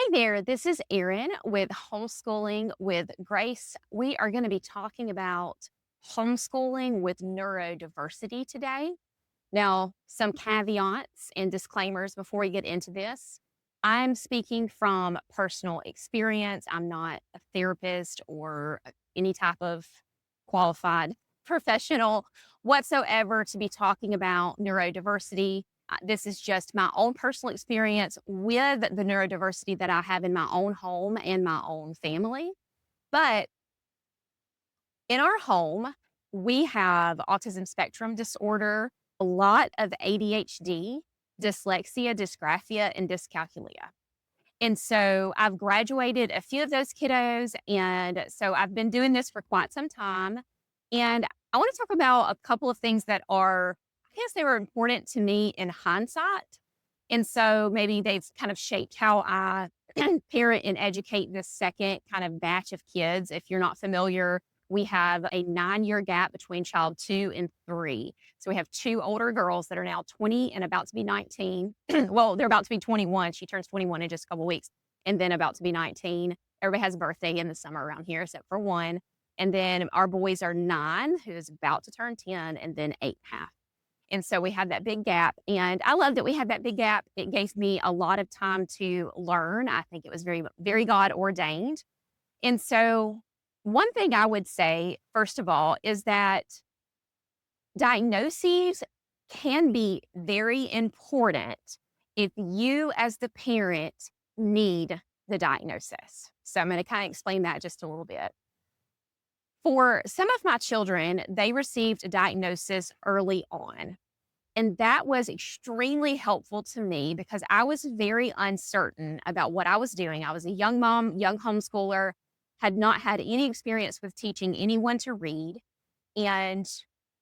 Hey there, this is Erin with Homeschooling with Grace. We are going to be talking about homeschooling with neurodiversity today. Now, some caveats and disclaimers before we get into this. I'm speaking from personal experience. I'm not a therapist or any type of qualified professional whatsoever to be talking about neurodiversity. This is just my own personal experience with the neurodiversity that I have in my own home and my own family. But in our home, we have autism spectrum disorder, a lot of ADHD, dyslexia, dysgraphia, and dyscalculia. And so I've graduated a few of those kiddos. And so I've been doing this for quite some time. And I want to talk about a couple of things that are, I guess they were important to me in hindsight. And so maybe they've kind of shaped how I parent and educate this second kind of batch of kids. If you're not familiar, we have a 9-year gap between child 2 and 3. So we have two older girls that are now 20 and about to be 19. Well, they're about to be 21. She turns 21 in just a couple weeks, and then about to be 19. Everybody has a birthday in the summer around here, except for one. And then our boys are 9, who's about to turn 10, and then 8.5. And so we had that big gap. And I love that we had that big gap. It gave me a lot of time to learn. I think it was very, very God ordained. And so, one thing I would say, first of all, is that diagnoses can be very important if you, as the parent, need the diagnosis. So, I'm going to kind of explain that just a little bit. For some of my children, they received a diagnosis early on. And that was extremely helpful to me because I was very uncertain about what I was doing. I was a young mom, young homeschooler, had not had any experience with teaching anyone to read. And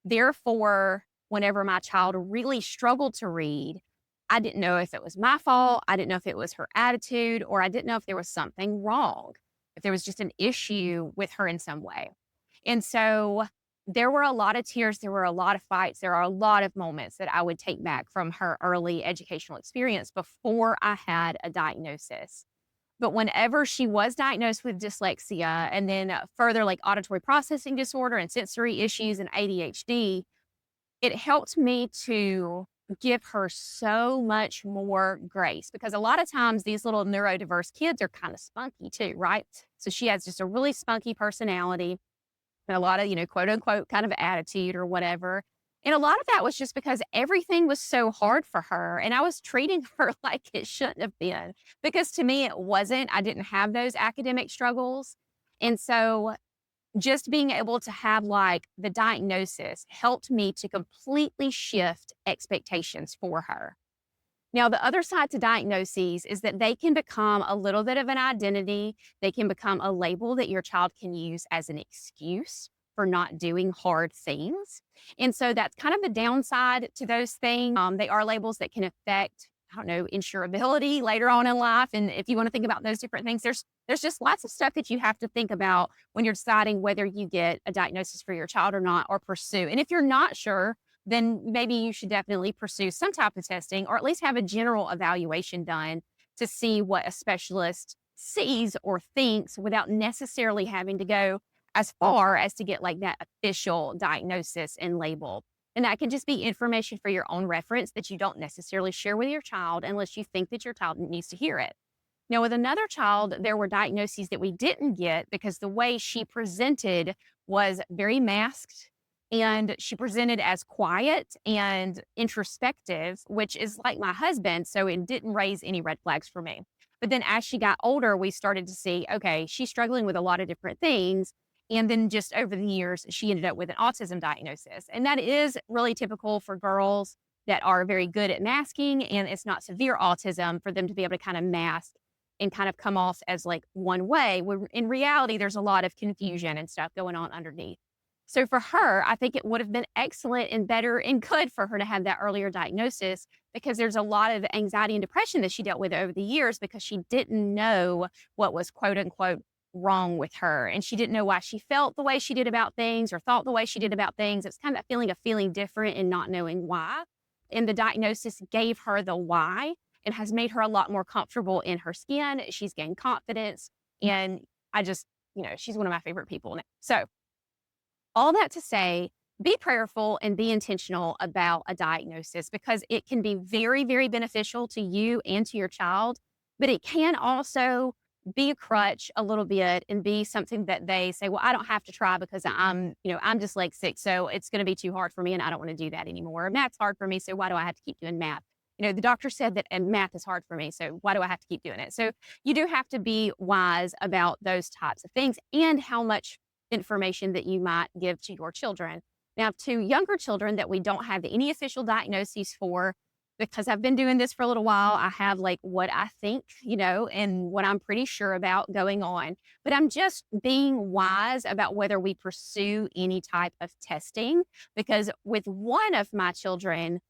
therefore, whenever my child really struggled to read, I didn't know if it was my fault. I didn't know if it was her attitude, or I didn't know if there was something wrong, if there was just an issue with her in some way. And so there were a lot of tears, there were a lot of fights, there are a lot of moments that I would take back from her early educational experience before I had a diagnosis. But whenever she was diagnosed with dyslexia and then further like auditory processing disorder and sensory issues and ADHD, it helped me to give her so much more grace because a lot of times these little neurodiverse kids are kind of spunky too, right? So she has just a really spunky personality and a lot of, quote unquote, kind of attitude or whatever. And a lot of that was just because everything was so hard for her. And I was treating her like it shouldn't have been because to me, it wasn't. I didn't have those academic struggles. And so just being able to have like the diagnosis helped me to completely shift expectations for her. Now, the other side to diagnoses is that they can become a little bit of an identity. They can become a label that your child can use as an excuse for not doing hard things. And so that's kind of the downside to those things. They are labels that can affect, I don't know, insurability later on in life. And if you want to think about those different things, there's just lots of stuff that you have to think about when you're deciding whether you get a diagnosis for your child or not, or pursue. And if you're not sure, then maybe you should definitely pursue some type of testing or at least have a general evaluation done to see what a specialist sees or thinks without necessarily having to go as far as to get like that official diagnosis and label. And that can just be information for your own reference that you don't necessarily share with your child unless you think that your child needs to hear it. Now, with another child, there were diagnoses that we didn't get because the way she presented was very masked and she presented as quiet and introspective, which is like my husband. So it didn't raise any red flags for me. But then as she got older, we started to see, okay, she's struggling with a lot of different things. And then just over the years, she ended up with an autism diagnosis. And that is really typical for girls that are very good at masking. And it's not severe autism for them to be able to kind of mask and kind of come off as like one way, when in reality, there's a lot of confusion and stuff going on underneath. So for her, I think it would have been excellent and better and good for her to have that earlier diagnosis because there's a lot of anxiety and depression that she dealt with over the years because she didn't know what was quote unquote wrong with her. And she didn't know why she felt the way she did about things or thought the way she did about things. It's kind of that feeling of feeling different and not knowing why. And the diagnosis gave her the why. and has made her a lot more comfortable in her skin. She's gained confidence. And I just, she's one of my favorite people now. So, all that to say, be prayerful and be intentional about a diagnosis because it can be very, very beneficial to you and to your child, but it can also be a crutch a little bit and be something that they say, well, I don't have to try because I'm dyslexic, so it's going to be too hard for me and I don't want to do that anymore. Math's hard for me, so why do I have to keep doing math? The doctor said that and math is hard for me, so why do I have to keep doing it? So you do have to be wise about those types of things and how much information that you might give to your children. Now, to younger children that we don't have any official diagnoses for, because I've been doing this for a little while, I have like what I think, and what I'm pretty sure about going on. But I'm just being wise about whether we pursue any type of testing, because with one of my children,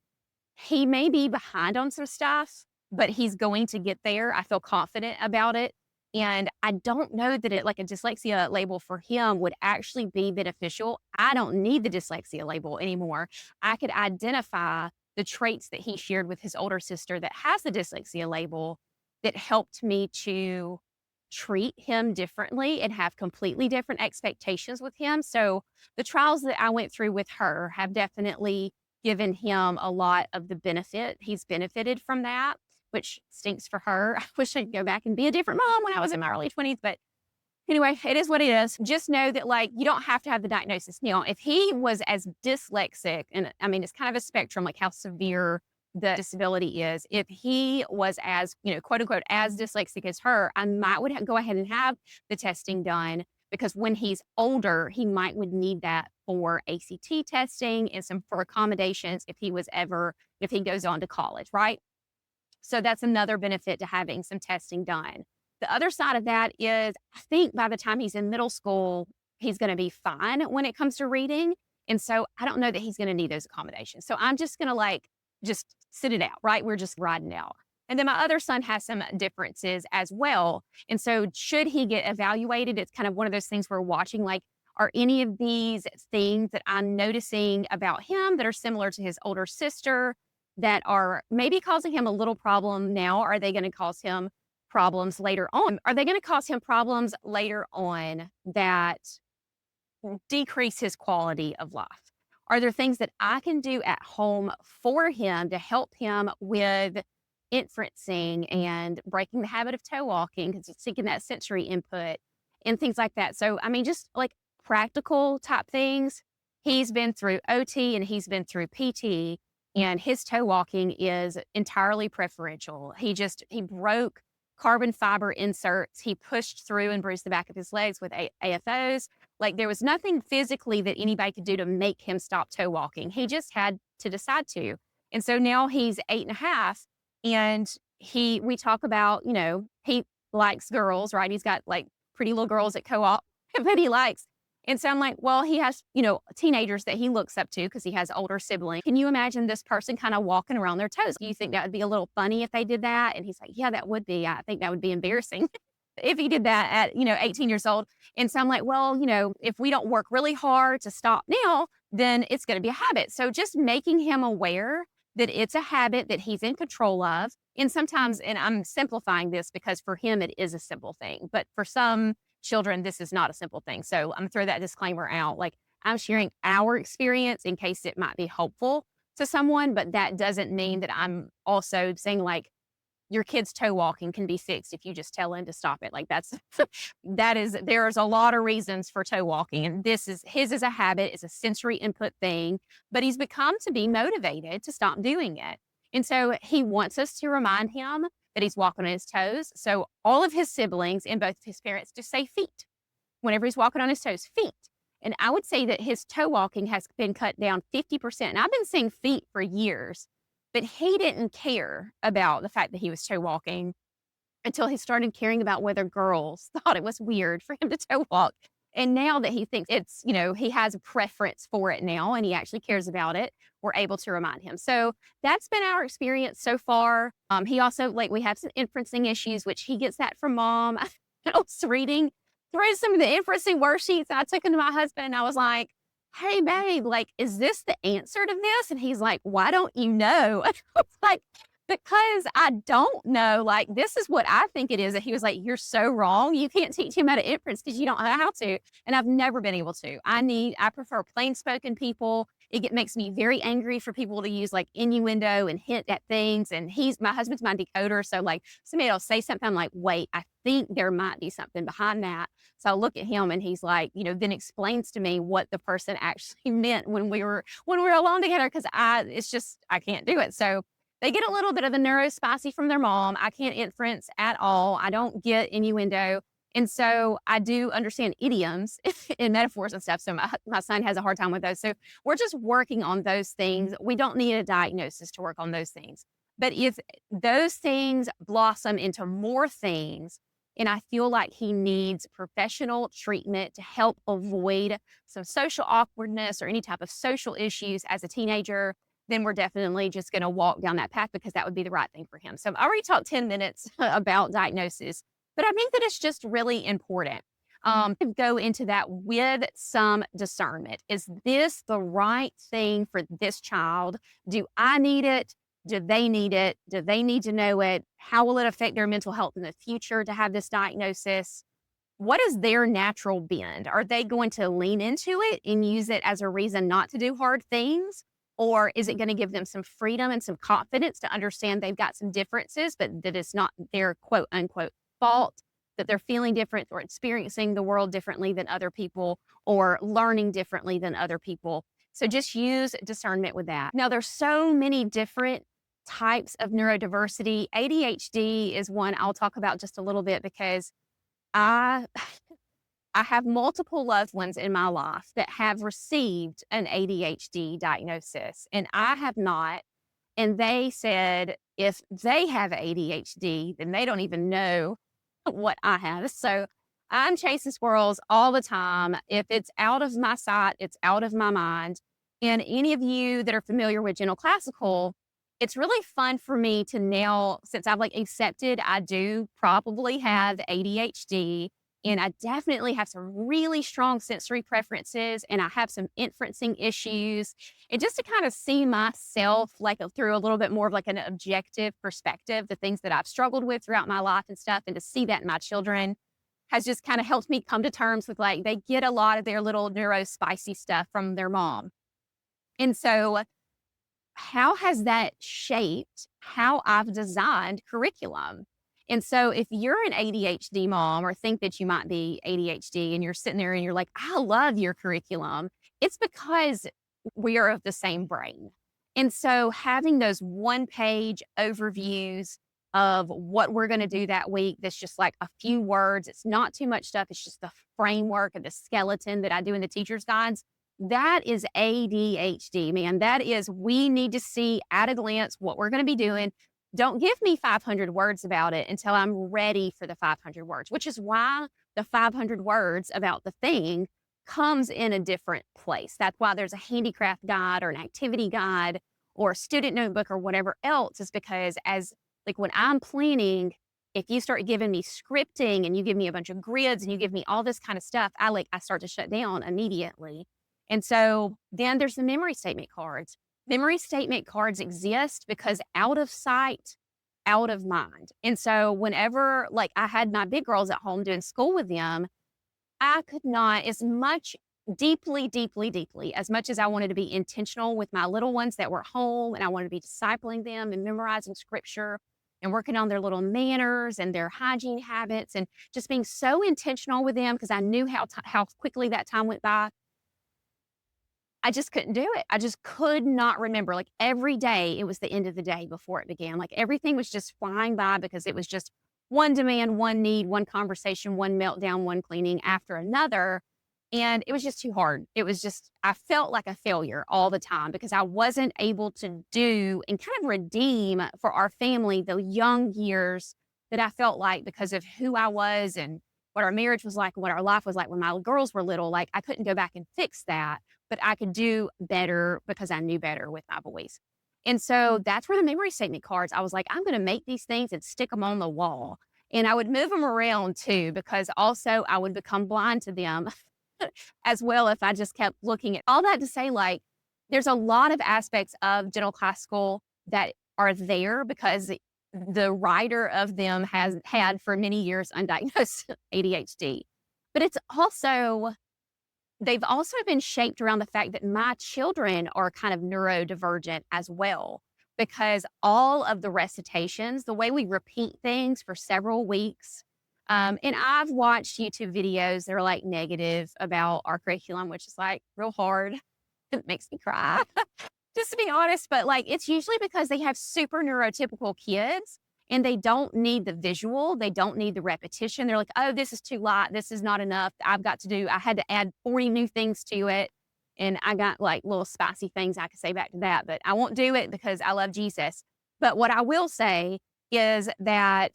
he may be behind on some stuff, but he's going to get there. I feel confident about it. And I don't know that it, like a dyslexia label for him, would actually be beneficial. I don't need the dyslexia label anymore. I could identify the traits that he shared with his older sister that has the dyslexia label that helped me to treat him differently and have completely different expectations with him. So the trials that I went through with her have definitely given him a lot of the benefit. He's benefited from that, which stinks for her. I wish I could go back and be a different mom when I was in my early 20s. But anyway, it is what it is. Just know that, like, you don't have to have the diagnosis. Now, if he was as dyslexic, and I mean, it's kind of a spectrum, like how severe the disability is. If he was as, quote unquote, as dyslexic as her, I might would go ahead and have the testing done, because when he's older, he would need that for ACT testing and some for accommodations if he goes on to college, right? So that's another benefit to having some testing done. The other side of that is, I think by the time he's in middle school, he's going to be fine when it comes to reading. And so I don't know that he's going to need those accommodations. So I'm just going to just sit it out, right? We're just riding out. And then my other son has some differences as well. And so should he get evaluated, it's kind of one of those things we're watching, like, are any of these things that I'm noticing about him that are similar to his older sister that are maybe causing him a little problem now? Are they going to cause him problems later on? Are they going to cause him problems later on that decrease his quality of life? Are there things that I can do at home for him to help him with inferencing and breaking the habit of toe walking, because it's seeking that sensory input and things like that? So, I mean, just like practical type things. He's been through OT and he's been through PT, and his toe walking is entirely preferential. He broke carbon fiber inserts. He pushed through and bruised the back of his legs with AFOs. Like, there was nothing physically that anybody could do to make him stop toe walking. He just had to decide to. And so now he's 8.5, and we talk about, he likes girls, right? He's got like pretty little girls at co-op that he likes. And so I'm like, well, he has, teenagers that he looks up to because he has older siblings. Can you imagine this person kind of walking around their toes? Do you think that would be a little funny if they did that? And he's like, yeah, that would be. I think that would be embarrassing if he did that at, 18 years old. And so I'm like, well, if we don't work really hard to stop now, then it's going to be a habit. So just making him aware that it's a habit that he's in control of. And sometimes, and I'm simplifying this because for him, it is a simple thing, but for some children, this is not a simple thing. So I'm gonna throw that disclaimer out. Like, I'm sharing our experience in case it might be helpful to someone, but that doesn't mean that I'm also saying like your kid's toe walking can be fixed if you just tell him to stop it. Like, there's a lot of reasons for toe walking, and his is a habit, it's a sensory input thing, but he's become to be motivated to stop doing it. And so he wants us to remind him that he's walking on his toes. So all of his siblings and both of his parents just say feet whenever he's walking on his toes, feet. And I would say that his toe walking has been cut down 50%. And I've been saying feet for years, but he didn't care about the fact that he was toe walking until he started caring about whether girls thought it was weird for him to toe walk. And now that he thinks it's, he has a preference for it now and he actually cares about it, we're able to remind him. So that's been our experience so far. He also, we have some inferencing issues, which he gets that from mom. I was reading through some of the inferencing worksheets. I took them to my husband and I was like, hey, babe, is this the answer to this? And he's like, why don't you know? I was like, because I don't know, like, this is what I think it is. And he was like, "You're so wrong. You can't teach him how to inference because you don't know how to." And I've never been able to. I prefer plain spoken people. Makes me very angry for people to use like innuendo and hint at things. And my husband's my decoder. So like somebody will say something, I'm like, wait, I think there might be something behind that. So I look at him and he's like, then explains to me what the person actually meant when we were alone together. Cause I can't do it. So they get a little bit of the neurospicy from their mom. I can't inference at all. I don't get innuendo. And so I do understand idioms and metaphors and stuff. So my son has a hard time with those. So we're just working on those things. We don't need a diagnosis to work on those things. But if those things blossom into more things, and I feel like he needs professional treatment to help avoid some social awkwardness or any type of social issues as a teenager, then we're definitely just going to walk down that path because that would be the right thing for him. So I've already talked 10 minutes about diagnosis, but I think that it's just really important to go into that with some discernment. Is this the right thing for this child? Do I need it? Do they need it? Do they need to know it? How will it affect their mental health in the future to have this diagnosis? What is their natural bend? Are they going to lean into it and use it as a reason not to do hard things? Or is it going to give them some freedom and some confidence to understand they've got some differences, but that it's not their quote unquote fault, that they're feeling different or experiencing the world differently than other people or learning differently than other people? So just use discernment with that. Now, there's so many different types of neurodiversity. ADHD is one I'll talk about just a little bit because I I have multiple loved ones in my life that have received an ADHD diagnosis, and I have not. And they said if they have ADHD, then they don't even know what I have. So I'm chasing squirrels all the time. If it's out of my sight, it's out of my mind. And any of you that are familiar with general classical, it's really fun for me to now, since I've like accepted I do probably have ADHD, and I definitely have some really strong sensory preferences, and I have some inferencing issues. And just to kind of see myself like through a little bit more of like an objective perspective, the things that I've struggled with throughout my life and stuff, and to see that in my children has just kind of helped me come to terms with like they get a lot of their little neurospicy stuff from their mom. And so how has that shaped how I've designed curriculum? And so if you're an ADHD mom or think that you might be ADHD and you're sitting there and you're like, I love your curriculum, it's because we are of the same brain. And so having those one page overviews of what we're going to do that week, that's just like a few words, it's not too much stuff, it's just the framework and the skeleton that I do in the teacher's guides. That is ADHD, man. That is, we need to see at a glance what we're going to be doing. Don't give me 500 words about it until I'm ready for the 500 words, which is why the 500 words about the thing comes in a different place. That's why there's a handicraft guide or an activity guide or a student notebook or whatever else, is because as like when I'm planning, if you start giving me scripting and you give me a bunch of grids and you give me all this kind of stuff, I start to shut down immediately. And so then there's the memory statement cards. Memory statement cards exist because out of sight, out of mind. And so whenever like I had my big girls at home doing school with them, I could not, as much deeply, as much as I wanted to be intentional with my little ones that were home and I wanted to be discipling them and memorizing scripture and working on their little manners and their hygiene habits and just being so intentional with them because I knew how quickly that time went by. I just couldn't do it. I just could not remember. Like every day, it was the end of the day before it began. Like everything was just flying by because it was just one demand, one need, one conversation, one meltdown, one cleaning after another. And it was just too hard. It was just, I felt like a failure all the time because I wasn't able to do and kind of redeem for our family the young years that I felt like because of who I was and what our marriage was like, what our life was like when my girls were little. Like I couldn't go back and fix that, but I could do better because I knew better with my boys. And so that's where the memory statement cards, I was like, I'm going to make these things and stick them on the wall. And I would move them around too, because also I would become blind to them as well if I just kept looking at all that to say, like, there's a lot of aspects of general classical that are there because the writer of them has had for many years undiagnosed ADHD. But they've also been shaped around the fact that my children are kind of neurodivergent as well, because all of the recitations, the way we repeat things for several weeks, and I've watched YouTube videos that are like negative about our curriculum, which is like real hard. It makes me cry, just to be honest. But like, it's usually because they have super neurotypical kids and they don't need the visual. They don't need the repetition. They're like, oh, this is too light. This is not enough. I had to add 40 new things to it. And I got like little spicy things I could say back to that, but I won't do it because I love Jesus. But what I will say is that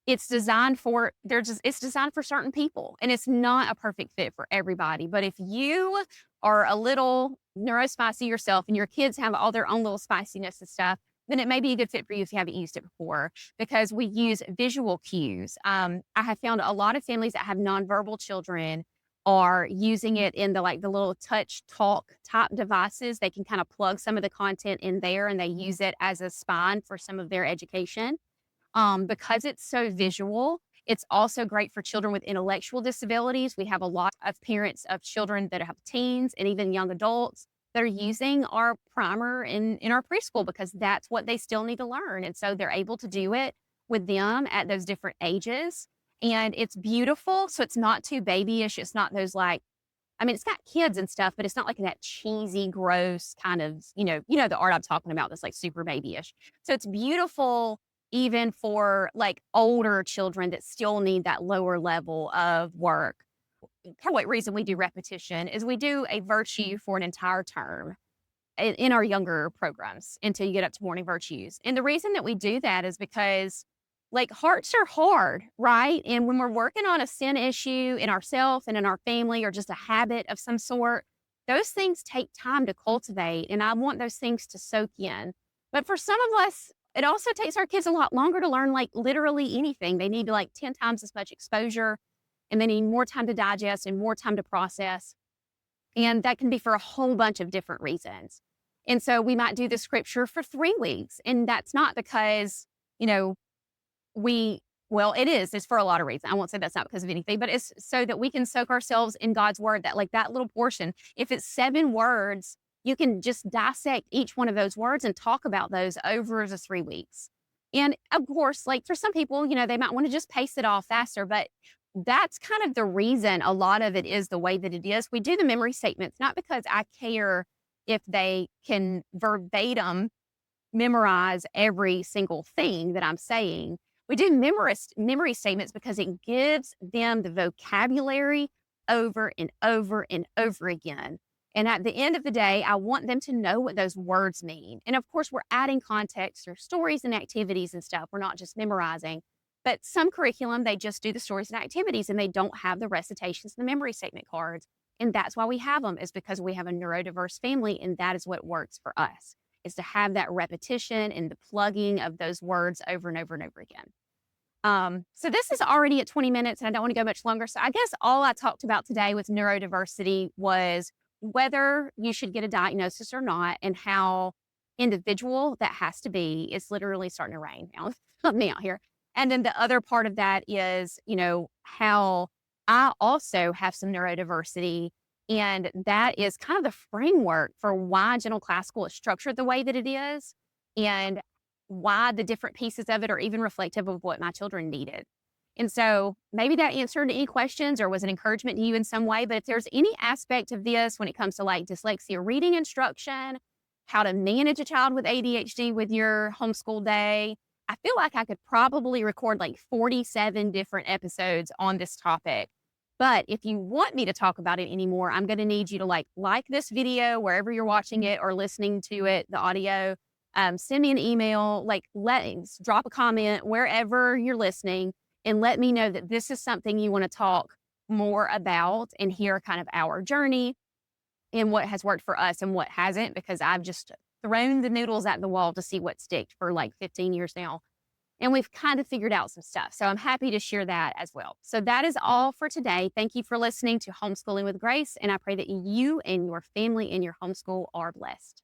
it's designed for certain people, and it's not a perfect fit for everybody. But if you are a little neurospicy yourself and your kids have all their own little spiciness and stuff, then it may be a good fit for you if you haven't used it before, because we use visual cues. I have found a lot of families that have nonverbal children are using it in the little touch talk type devices. They can kind of plug some of the content in there and they use it as a spine for some of their education. Because it's so visual, it's also great for children with intellectual disabilities. We have a lot of parents of children that have teens and even young adults that are using our primer in our preschool because that's what they still need to learn. And so they're able to do it with them at those different ages. And it's beautiful. So it's not too babyish. It's not those like, I mean, it's got kids and stuff, but it's not like that cheesy, gross kind of, the art I'm talking about that's like super babyish. So it's beautiful even for like older children that still need that lower level of work. Kind of what reason we do repetition is we do a virtue for an entire term in our younger programs until you get up to morning virtues. And the reason that we do that is because like hearts are hard, right? And when we're working on a sin issue in ourselves and in our family or just a habit of some sort, those things take time to cultivate. And I want those things to soak in. But for some of us, it also takes our kids a lot longer to learn like literally anything. They need like 10 times as much exposure and they need more time to digest and more time to process. And that can be for a whole bunch of different reasons. And so we might do the scripture for 3 weeks. And that's not because, you know, it is. It's for a lot of reasons. I won't say that's not because of anything, but it's so that we can soak ourselves in God's word, that like that little portion. If it's 7 words, you can just dissect each one of those words and talk about those over the 3 weeks. And of course, like for some people, they might want to just pace it off faster, but that's kind of the reason a lot of it is the way that it is. We do the memory statements, not because I care if they can verbatim memorize every single thing that I'm saying. We do memory statements because it gives them the vocabulary over and over and over again. And at the end of the day, I want them to know what those words mean. And of course, we're adding context or stories and activities and stuff. We're not just memorizing. But some curriculum, they just do the stories and activities and they don't have the recitations and the memory statement cards. And that's why we have them, is because we have a neurodiverse family and that is what works for us, is to have that repetition and the plugging of those words over and over and over again. So this is already at 20 minutes and I don't want to go much longer. So I guess all I talked about today with neurodiversity was whether you should get a diagnosis or not and how individual that has to be. It's literally starting to rain now. Help me out here. And then the other part of that is, how I also have some neurodiversity. And that is kind of the framework for why Gentle Classical is structured the way that it is and why the different pieces of it are even reflective of what my children needed. And so maybe that answered any questions or was an encouragement to you in some way. But if there's any aspect of this when it comes to like dyslexia reading instruction, how to manage a child with ADHD with your homeschool day, I feel like I could probably record like 47 different episodes on this topic. But if you want me to talk about it anymore, I'm going to need you to like this video wherever you're watching it or listening to it, the audio. Send me an email, drop a comment wherever you're listening and let me know that this is something you want to talk more about and hear kind of our journey and what has worked for us and what hasn't, because I've just thrown the noodles at the wall to see what sticked for like 15 years now. And we've kind of figured out some stuff. So I'm happy to share that as well. So that is all for today. Thank you for listening to Homeschooling with Grace. And I pray that you and your family and your homeschool are blessed.